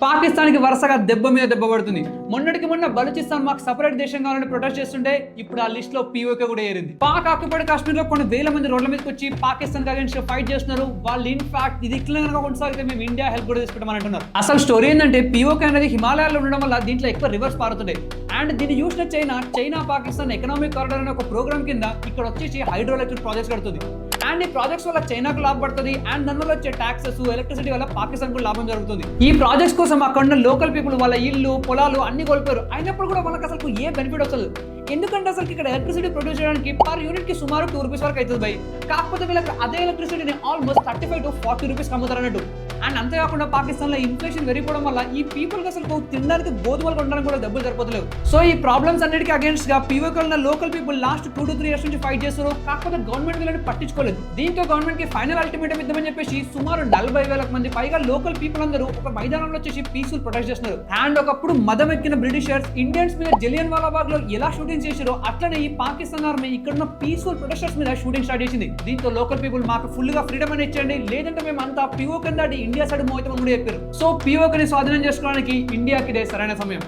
పాకిస్తాన్కి వరుసగా దెబ్బ మీద దెబ్బ పడుతుంది. మొన్నటికి మొన్న బలూచిస్తాన్ మాకు సపరేట్ దేశం కావాలని ప్రొటెస్ట్ చేస్తుంటే ఇప్పుడు ఆ లిస్ట్ లో పీఓకే కూడా ఏరింది. పాక్ ఆక్యుపైడ్ కాశ్మీర్ లో కొన్ని వేల మంది రోడ్ల మీదకి వచ్చి పాకిస్తాన్ అగేన్స్ట్ ఫైట్ చేస్తున్నారు. వాళ్ళు ఇన్ఫాక్ట్ ఇది ఇట్లా కొనసాగితే మేము ఇండియా హెల్ప్ కూడా తీసుకుంటామని అంటున్నారు. అసలు స్టోరీ ఏంటంటే పీఓకే అనేది హిమాలయాల్లో ఉండడం వల్ల దీంట్లో ఎక్కువ రివర్స్ పారుతుంటాయి. అండ్ దీన్ని చూసిన చైనా పాకిస్తాన్ ఎకనామిక్ కారిడార్ అనే ఒక ప్రోగ్రామ్ కింద ఇక్కడ వచ్చేసి హైడ్రో ఎలక్ట్రిక్ ప్రాజెక్ట్స్ కడుతుంది. అండ్ ఈ ప్రాజెక్ట్స్ వల్ల చైనాకు లాభం పడుతుంది. అండ్ దాని వల్ల వచ్చే టాక్సెస్ ఎలక్ట్రిసిటీ వల్ల పాకిస్తాన్ కూడా లాభం జరుగుతుంది. ఈ ప్రాజెక్ట్స్ కోసం అక్కడ ఉన్న లోకల్ పీపుల్ వాళ్ళ ఇల్లు పొలాలు అన్ని కోల్పోయారు. అయినప్పుడు కూడా వాళ్ళకి అసలు ఏ బెనిఫిట్ వస్తుంది? ఎందుకంటే అసలు ఇక్కడ ఎలక్ట్రిసిటీ ప్రొడ్యూస్ చేయడానికి పర్ యూనిట్ కి సుమారు ₹2 వరకు అవుతుంది బై. కాకపోతే వీళ్ళకి అదే ఎలక్ట్రిసిటీని ఆల్మోస్ట్ ₹35 to ₹40 అమ్ముతారు అన్నట్టు. అండ్ అంతేకాకుండా పాకిస్తాన్ లో ఇన్ఫ్లేషన్ పెరిగిపోవడం వల్ల ఈ పీపుల్ కి అసలు తినడానికి గోధుమలు కొనడానికి కూడా డబ్బులు సరిపోతలేవు. సో ఈ ప్రాబ్లమ్స్ అన్నిటికీ అగేన్స్ట్ గా పీఓకే ఉన్న local people last 2 to 3 years నుంచి ఫైట్ చేస్తారు. కాకపోతే గవర్నమెంట్ వీళ్ళని పట్టించుకోలేదు. దీంతో గవర్నమెంట్ కి ఫైనల్ అల్టిమేటం ఇద్దామని చెప్పేసి సుమారు 40,000 మంది పైగా లోకల్ పీపుల్ అందరూ ఒక మైదానంలో వచ్చేసి పీస్ఫుల్ ప్రొటెస్ట్ చేస్తున్నారు. అండ్ ఒకప్పుడు మదం ఎక్కిన బ్రిటిషర్స్ ఇండియన్స్ మీద జలియన్ వాలాబాగ్ లో ఎలా షూటింగ్ చేశారో అట్లనే ఈ పాకిస్తాన్ ఆర్మీ ఇక్కడ ఉన్న పీస్ఫుల్ ప్రొటెస్టర్స్ మీద షూటింగ్ స్టార్ట్ చేసింది. దీంతో లోకల్ పీపుల్ మాకు ఫుల్ గా ఫ్రీడమ్ అని ఇచ్చండి, లేదంటే మేము అంతా పీఓకే దాటి ఇండియా సైడ్ మోహితం చెప్పారు. సో పీఓకేని స్వాధీనం చేసుకోవడానికి ఇండియాకి ఇదే సరైన సమయం.